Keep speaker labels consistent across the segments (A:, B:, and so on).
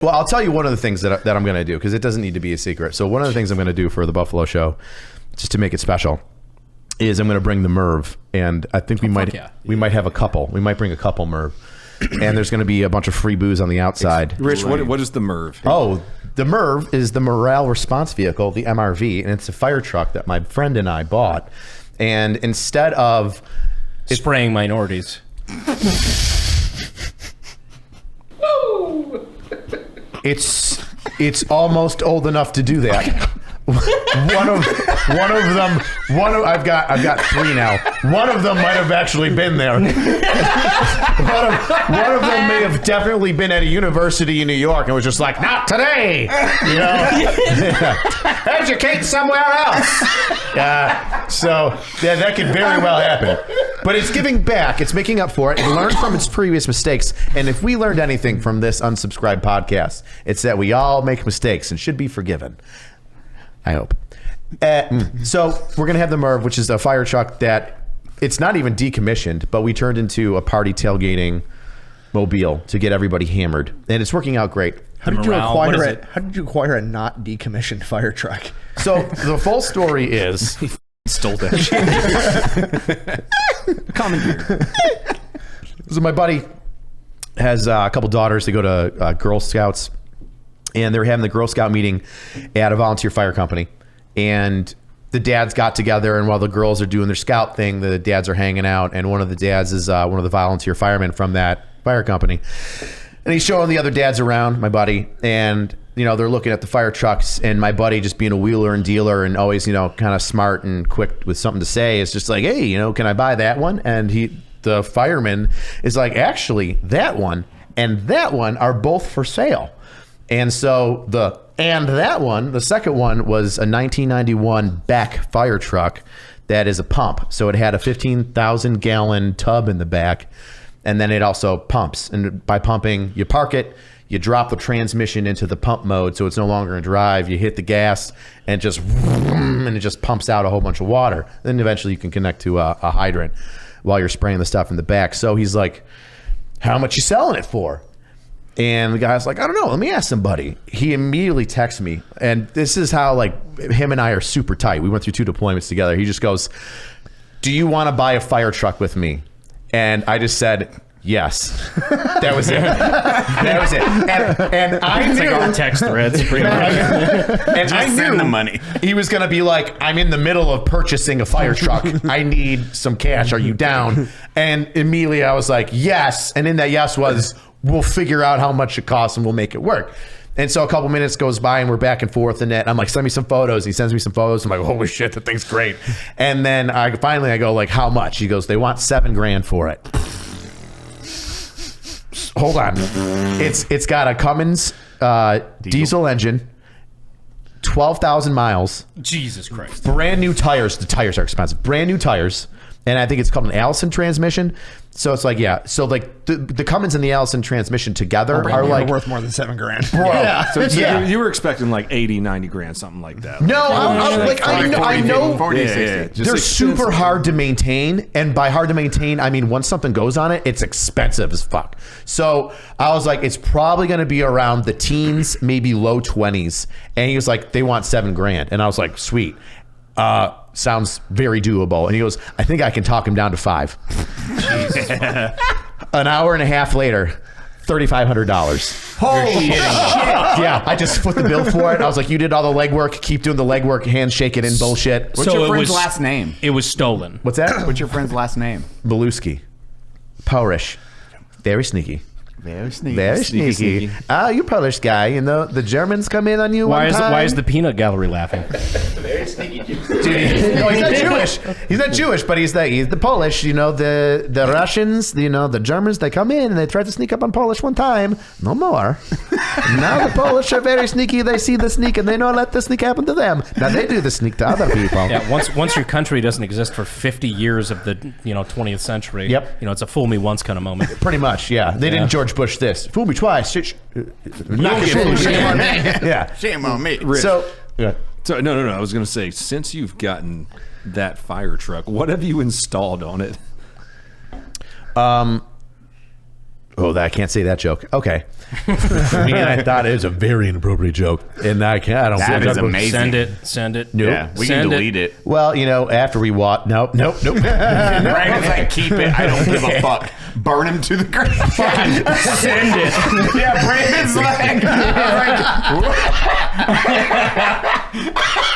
A: Well, I'll tell you one of the things that I'm going to do, because it doesn't need to be a secret. So one of the things I'm going to do for the Buffalo show, just to make it special, is I'm going to bring the Merv, and I think we might have a couple. We might bring a couple Merv, and there's going to be a bunch of free booze on the outside.
B: Rich, what is the Merv?
A: Oh, the Merv is the Morale Response Vehicle, the MRV, and it's a fire truck that my friend and I bought. And instead of
C: spraying minorities,
A: it's almost old enough to do that. I've got three now. One of them might have actually been there. one of them may have definitely been at a university in New York and was just like, not today, you know. Educate somewhere else. So that could very well happen. But it's giving back. It's making up for it. It learned from its previous mistakes. And if we learned anything from this unsubscribed podcast, it's that we all make mistakes and should be forgiven. I hope. So we're going to have the Merv, which is a fire truck that it's not even decommissioned, but we turned into a party tailgating mobile to get everybody hammered. And it's working out great.
D: How did you acquire it? How did you acquire a not decommissioned fire truck?
A: So the full story is...
B: He stole that. Commandeer.
A: So my buddy has a couple daughters. They go to Girl Scouts. And they were having the Girl Scout meeting at a volunteer fire company. And the dads got together, and while the girls are doing their scout thing, the dads are hanging out. And one of the dads is one of the volunteer firemen from that fire company. And he's showing the other dads around, my buddy. And, you know, they're looking at the fire trucks. And my buddy, just being a wheeler and dealer and always, you know, kind of smart and quick with something to say, is just like, hey, you know, can I buy that one? And the fireman is like, actually, that one and that one are both for sale. And so the second one was a 1991 Beck fire truck that is a pump. So it had a 15,000 gallon tub in the back, and then it also pumps. And by pumping, you park it, you drop the transmission into the pump mode, so it's no longer in drive. You hit the gas, and it just pumps out a whole bunch of water. Then eventually you can connect to a hydrant while you're spraying the stuff in the back. So he's like, "How much you selling it for?" And the guy's like, I don't know, let me ask somebody. He immediately texts me. And this is how, like, him and I are super tight. We went through 2 deployments together. He just goes, do you want to buy a fire truck with me? And I just said, yes. That was it. That was it. And I knew.
C: It's like our text threads. Pretty much.
A: And I knew
B: the money.
A: He was going to be like, I'm in the middle of purchasing a fire truck. I need some cash. Are you down? And immediately I was like, yes. And in that yes was, we'll figure out how much it costs and we'll make it work. And so a couple minutes goes by and we're back and forth and I'm like, send me some photos. He sends me some photos. I'm like, holy shit, that thing's great. And then I go like, how much? He goes, they want $7,000 for it. Hold on. It's got a Cummins diesel engine, 12,000 miles.
C: Jesus Christ.
A: Brand new tires. The tires are expensive. Brand new tires. And I think it's called an Allison transmission. So it's like, yeah. So like the Cummins and the Allison transmission together are like
D: worth more than $7,000.
A: Bro.
D: Yeah.
B: So you were expecting like 80, 90 grand, something like that.
A: No, I know
B: 40, 60.
A: They're super hard to maintain. And by hard to maintain, I mean, once something goes on it, it's expensive as fuck. So I was like, it's probably going to be around the teens, maybe low 20s. And he was like, they want $7,000. And I was like, sweet. Sounds very doable. And he goes, I think I can talk him down to $5,000. An hour and a half later, $3,500.
D: Holy shit.
A: Yeah, I just put the bill for it. I was like, you did all the legwork. Keep doing the legwork, handshaking and bullshit.
E: What's your friend's last name?
C: It was stolen.
A: What's that?
E: What's your friend's last name?
A: Beluski. Polish. Very sneaky.
E: Very sneaky.
A: Very sneaky. You Polish guy. You know, the Germans come in on you one time.
C: Why is the peanut gallery laughing?
E: Very sneaky.
A: Dude, no, he's not Jewish. He's not Jewish, but he's the Polish. You know, the Russians, you know, the Germans, they come in and they tried to sneak up on Polish one time. No more. Now the Polish are very sneaky. They see the sneak and they don't let the sneak happen to them. Now they do the sneak to other people.
C: Yeah, once your country doesn't exist for 50 years of the 20th century.
A: Yep.
C: It's a fool me once kind of moment.
A: Pretty much, yeah. They didn't George Bush this. Fool me twice. Shame on me. Yeah.
E: Shame on me.
B: Rich.
A: So, yeah.
B: So no. I was going to say, since you've gotten that fire truck, what have you installed on it?
A: Oh, I can't say that joke. Okay. Man, I thought it was a very inappropriate joke, and I can't. I don't.
E: That is amazing.
C: Send it.
A: Nope.
E: Yeah, we
C: Send
E: can delete it.
A: Well, after we watch. Nope.
E: Brandon's like, keep it. I don't give a fuck. Burn him to the ground.
C: Send it.
E: Yeah, Brandon's like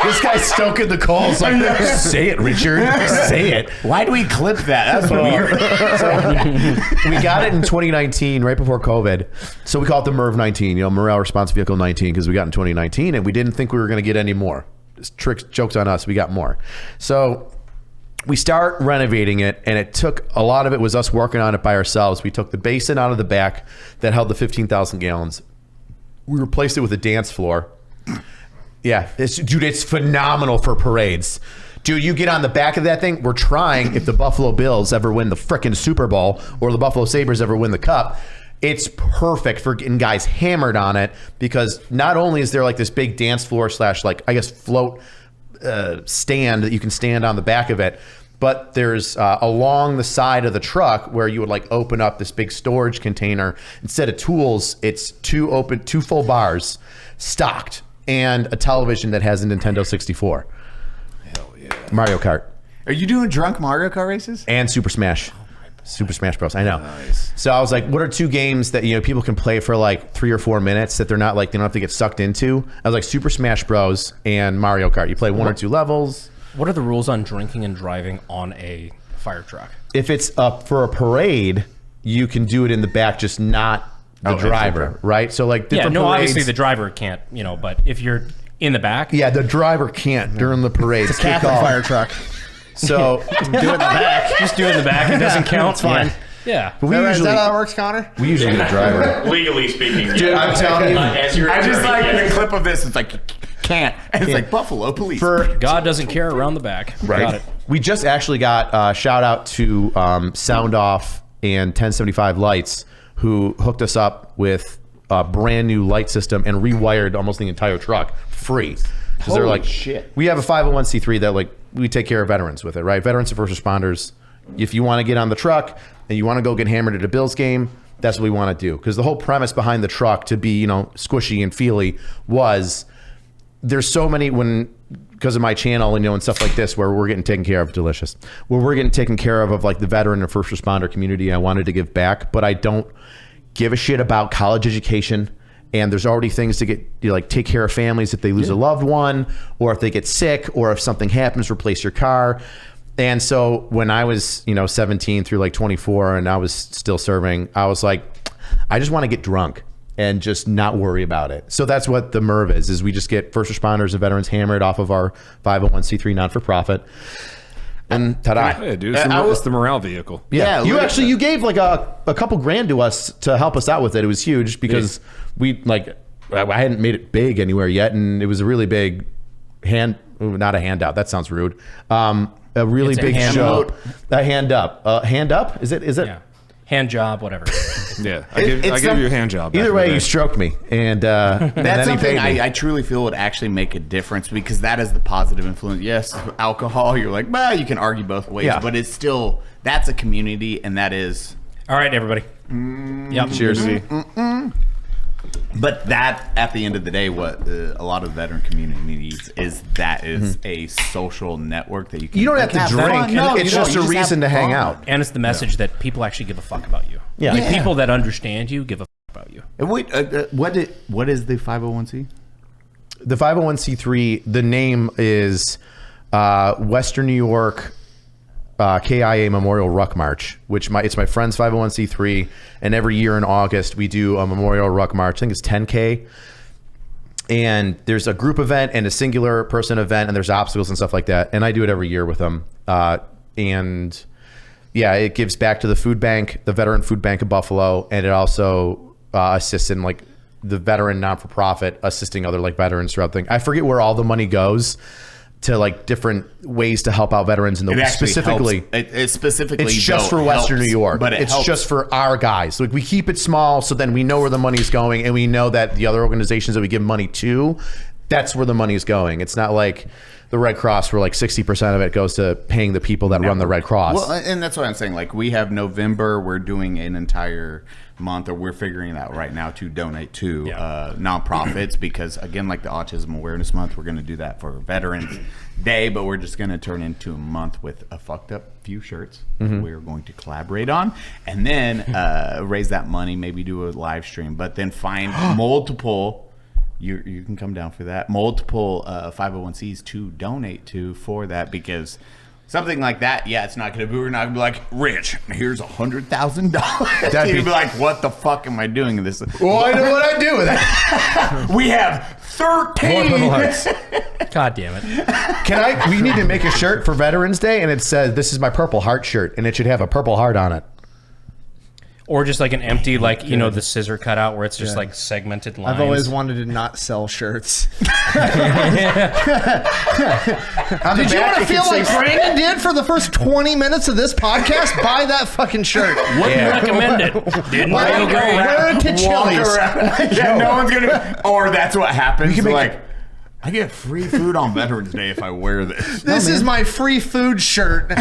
A: This guy's stoking the coals. Like, say it, Richard. Say it.
E: why do we clip that? That's weird.
A: We got it in 2019, right before COVID. So we call it the MERV 19, Morale Response Vehicle 19, because we got in 2019, and we didn't think we were going to get any more. Tricks, jokes on us. We got more. So we start renovating it, and it took a lot of it was us working on it by ourselves. We took the basin out of the back that held the 15,000 gallons. We replaced it with a dance floor. Yeah, it's phenomenal for parades. Dude, you get on the back of that thing. We're trying, if the Buffalo Bills ever win the frickin' Super Bowl or the Buffalo Sabres ever win the Cup, it's perfect for getting guys hammered on it, because not only is there like this big dance floor / like, I guess, float stand that you can stand on the back of it, but there's along the side of the truck where you would like open up this big storage container. Instead of tools, it's two full bars stocked, and a television that has a Nintendo 64.
B: Hell yeah.
A: Mario Kart.
E: Are you doing drunk Mario Kart races?
A: And Super Smash. Super Smash Bros. I know.
B: Nice.
A: So I was like, what are 2 games that people can play for like 3 or 4 minutes that they're not like, they don't have to get sucked into? I was like, Super Smash Bros. And Mario Kart. You play 1 or 2 levels.
C: What are the rules on drinking and driving on a fire truck?
A: If it's up for a parade, you can do it in the back, just not the driver, right? So like different parades,
C: obviously the driver can't, but if you're in the back.
A: Yeah, the driver can't during the parade.
D: It's a Catholic fire truck.
A: So
C: do it in the back. Just do it in the back. It doesn't count. It's fine. Yeah.
A: But we
D: Is
A: usually,
D: that how it works, Connor?
A: we usually get a driver.
F: Legally speaking,
A: Dude, I'm telling you.
E: I just like the clip of this. It's like, can't. And it's like Buffalo Police.
C: God doesn't care around the back.
A: Right.
C: Got it.
A: We just actually got shout out to Sound Off and 1075 Lights, who hooked us up with a brand new light system and rewired almost the entire truck free. Because they're like,
E: shit.
A: We have a 501c3 that like we take care of veterans with it, right? Veterans and first responders. If you want to get on the truck and you want to go get hammered at a Bills game, that's what we want to do. Because the whole premise behind the truck to be, squishy and feely was there's so many because of my channel and stuff like this where we're getting taken care of, delicious. Where we're getting taken care of like the veteran and first responder community. I wanted to give back, but I don't give a shit about college education. And there's already things to get, take care of families if they lose a loved one, or if they get sick, or if something happens, replace your car. And so when I was, 17 through like 24 and I was still serving, I was like, I just want to get drunk and just not worry about it. So that's what the MERV is we just get first responders and veterans hammered off of our 501c3 non-for-profit. And ta-da.
B: Yeah, dude. It's the morale vehicle.
A: Yeah, you gave like a couple grand to us to help us out with it. It was huge because I hadn't made it big anywhere yet, and it was a really big not a handout. That sounds rude. A really
C: It's a
A: big
C: hand
A: show.
C: up.
A: A hand up. Hand up? Is it?
C: Yeah. Hand job, whatever.
B: Yeah, I gave you a hand job. back
A: Either
B: in
A: way,
B: the
A: you
B: day.
A: stroked me, and
E: That's
A: then he
E: something
A: paid me.
E: I truly feel would actually make a difference, because that is the positive influence. Yes, alcohol, you're like, you can argue both ways,
A: Yeah.
E: but it's still, that's a community, and that is.
C: All right, everybody. Yep.
A: Cheers.
E: But that, at the end of the day, what a lot of the veteran community needs is a social network that you can.
A: You don't have to drink.
E: fun. No,
A: It's
E: you don't.
A: just
E: You
A: a reason to
E: have
A: hang
E: fun.
A: out.
C: And it's the message that people actually give a fuck about you.
A: Yeah.
C: Like,
A: Yeah.
C: people that understand you give a fuck about you.
E: And wait, what is the 501c?
A: The 501c3, the name is Western New York KIA Memorial Ruck March, which it's my friend's 501c3, and every year in August we do a Memorial Ruck March. I think it's 10K, and there's a group event and a singular person event, and there's obstacles and stuff like that, and I do it every year with them. And yeah, it gives back to the food bank, the Veteran Food Bank of Buffalo, and it also assists in like the veteran non-for-profit, assisting other like veterans throughout the thing. I forget where all the money goes to like different ways to help out veterans in the specifically.
E: It specifically.
A: It's just for Western New York, but it's just for our guys. Like we keep it small, so then we know where the money's going, and we know that the other organizations that we give money to, That's where the money's going. It's not like the Red Cross where like 60% of it goes to paying the people that run the Red Cross.
E: Well, and that's what I'm saying. Like, we have November, we're doing an entire month, or we're figuring it out right now to donate to nonprofits because, again, like the Autism Awareness Month, we're going to do that for Veterans Day, but we're just going to turn into a month with a fucked up few shirts we're going to collaborate on, and then raise that money, maybe do a live stream, but then find multiple... You can come down for that. Multiple 501c to donate to for that, because something like that, it's not going to be. We're not going to be like, Rich, here's $100,000.
A: That'd
E: You'd be like, what the fuck am I doing with this?
A: Well, I know what I do with that.
E: We have 13.
C: God damn it.
A: We need to make a shirt for Veterans Day, and it says, "This is my Purple Heart shirt," and it should have a purple heart on it.
C: Or just like an empty, like, the scissor cutout where it's just like segmented lines.
D: I've always wanted to not sell shirts.
A: Did
D: Did you want to feel like Brandon did for the first 20 minutes of this podcast? Buy that fucking shirt.
C: Wouldn't recommend it. Didn't feel great.
D: Wear it to Chili's.
E: No one's going to. Or that's what happens. Like, I get free food on Veterans Day if I wear this.
D: This is my free food shirt.